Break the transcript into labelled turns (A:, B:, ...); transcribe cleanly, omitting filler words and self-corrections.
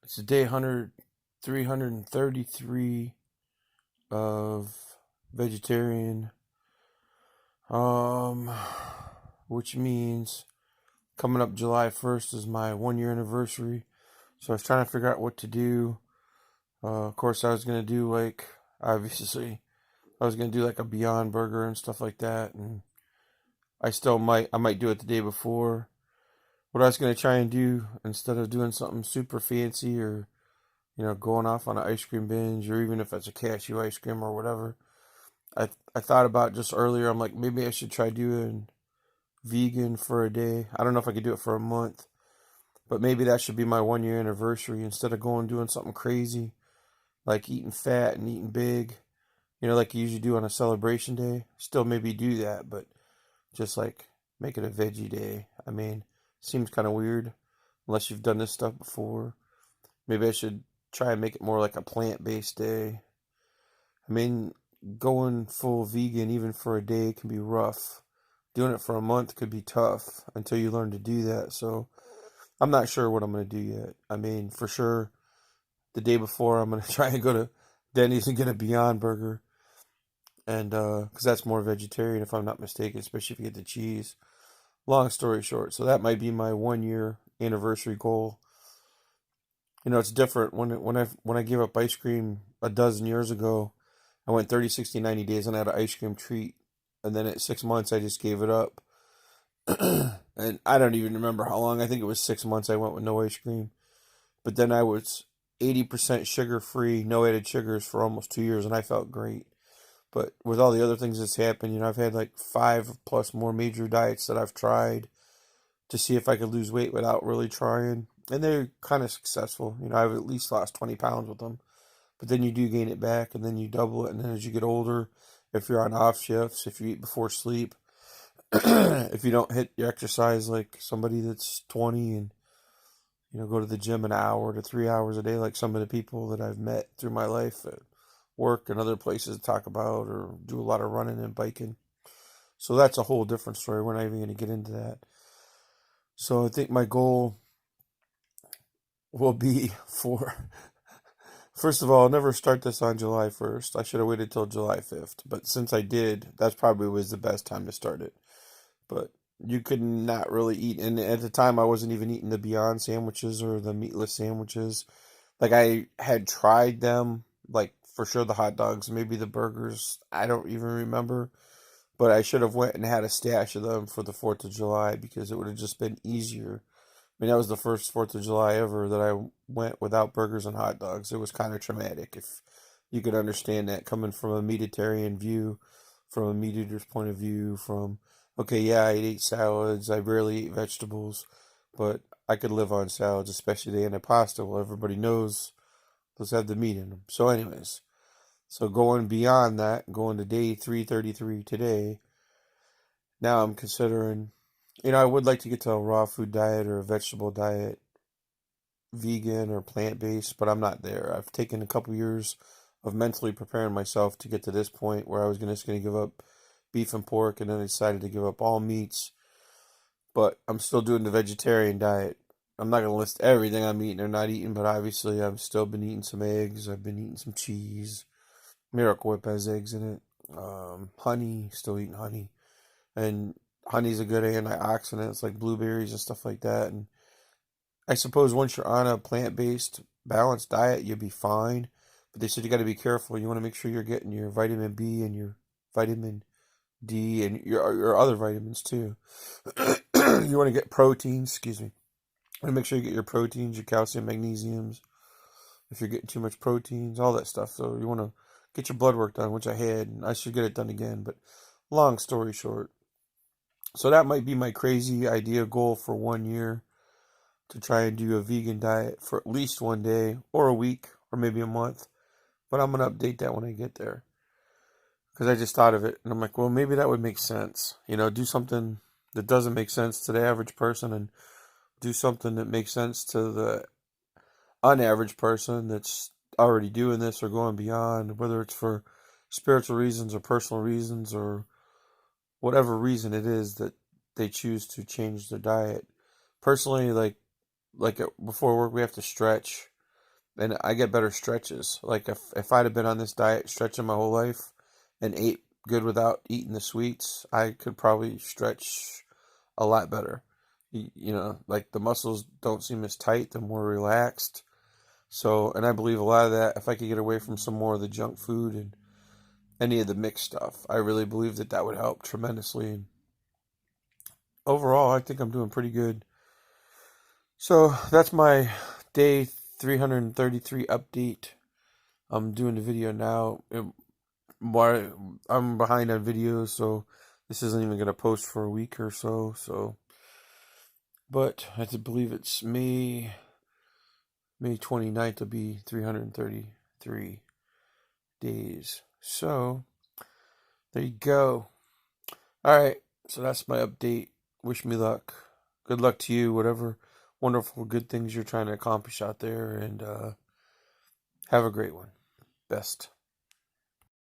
A: It's day 333 of vegetarian, um, which means coming up July 1st is my 1 year anniversary. So I was trying to figure out what to do. Of course, I was going to do obviously, I was going to do like a Beyond Burger and stuff like that. And I might do it the day before. What I was going to try and do instead of doing something super fancy or going off on an ice cream binge, or even if it's a cashew ice cream or whatever. I thought about just earlier, I'm like, maybe I should try doing vegan for a day. I don't know if I could do it for a month, but maybe that should be my 1 year anniversary instead of going doing something crazy, like eating fat and eating big, like you usually do on a celebration day. Still maybe do that, but just like make it a veggie day. I mean, seems kind of weird unless you've done this stuff before. Maybe I should try and make it more like a plant-based day. I mean, going full vegan even for a day can be rough. Doing it for a month could be tough until you learn to do that. So I'm not sure what I'm going to do yet. I mean, for sure, the day before, I'm going to try and go to Denny's and get a Beyond Burger. And, because that's more vegetarian if I'm not mistaken, especially if you get the cheese. Long story short, so that might be my 1 year anniversary goal. It's different when I gave up ice cream a dozen years ago. I went 30, 60, 90 days and I had an ice cream treat. And then at 6 months, I just gave it up. And I don't even remember how long. I think it was 6 months I went with no ice cream. But then I was 80% sugar free, no added sugars for almost 2 years, and I felt great. But with all the other things that's happened, I've had like 5+ more major diets that I've tried to see if I could lose weight without really trying. And they're kind of successful. I've at least lost 20 pounds with them. But then you do gain it back, and then you double it. And then as you get older, if you're on off shifts, if you eat before sleep, if you don't hit your exercise like somebody that's 20 and, go to the gym an hour to 3 hours a day, like some of the people that I've met through my life at work and other places to talk about, or do a lot of running and biking. So that's a whole different story. We're not even going to get into that. So I think my goal will be first of all, I'll never start this on July 1st. I should have waited till July 5th. But since I did, that's probably was the best time to start it. But you could not really eat. And at the time, I wasn't even eating the Beyond sandwiches or the meatless sandwiches. Like, I had tried them, like, for sure the hot dogs, maybe the burgers. I don't even remember. But I should have went and had a stash of them for the 4th of July because it would have just been easier. I mean, that was the first 4th of July ever that I went without burgers and hot dogs. It was kind of traumatic, if you could understand that coming from a meatitarian view, from a meat eater's point of view, okay, yeah, I ate salads, I rarely eat vegetables, but I could live on salads, especially the antipasto. Well, everybody knows those have the meat in them. So anyways, so going beyond that, going to day 333 today, now I'm considering, I would like to get to a raw food diet or a vegetable diet, vegan or plant-based, but I'm not there. I've taken a couple years of mentally preparing myself to get to this point where I was just going to give up beef and pork, and then I decided to give up all meats, but I'm still doing the vegetarian diet. I'm not going to list everything I'm eating or not eating, but obviously I've still been eating some eggs. I've been eating some cheese. Miracle Whip has eggs in it. Honey, still eating honey. And honey's a good antioxidant. It's like blueberries and stuff like that. And I suppose once you're on a plant-based balanced diet, you'll be fine. But they said you got to be careful. You want to make sure you're getting your vitamin B and your vitamin D and your other vitamins too. You want to get proteins, excuse me. You want to make sure you get your proteins, your calcium, magnesiums. If you're getting too much proteins, all that stuff. So you want to get your blood work done, which I had, and I should get it done again. But long story short, so that might be my crazy idea goal for 1 year, to try and do a vegan diet for at least one day or a week or maybe a month. But I'm going to update that when I get there, because I just thought of it and I'm like, well, maybe that would make sense. Do something that doesn't make sense to the average person and do something that makes sense to the unaverage person that's already doing this or going beyond, whether it's for spiritual reasons or personal reasons or whatever reason it is that they choose to change their diet. Personally, like before work, we have to stretch. and I get better stretches. Like if I'd have been on this diet stretching my whole life and ate good without eating the sweets, I could probably stretch a lot better. You know, like the muscles don't seem as tight, they're more relaxed. So, and I believe a lot of that, if I could get away from some more of the junk food and any of the mixed stuff, I really believe that that would help tremendously. And overall, I think I'm doing pretty good. So, that's my day 333 update. I'm doing the video now. I'm behind on videos, so this isn't even going to post for a week or so. But I believe it's May 29th will be 333 days. So there you go. All right, so that's my update. Wish me luck. Good luck to you, whatever wonderful good things you're trying to accomplish out there, and have a great one. Best.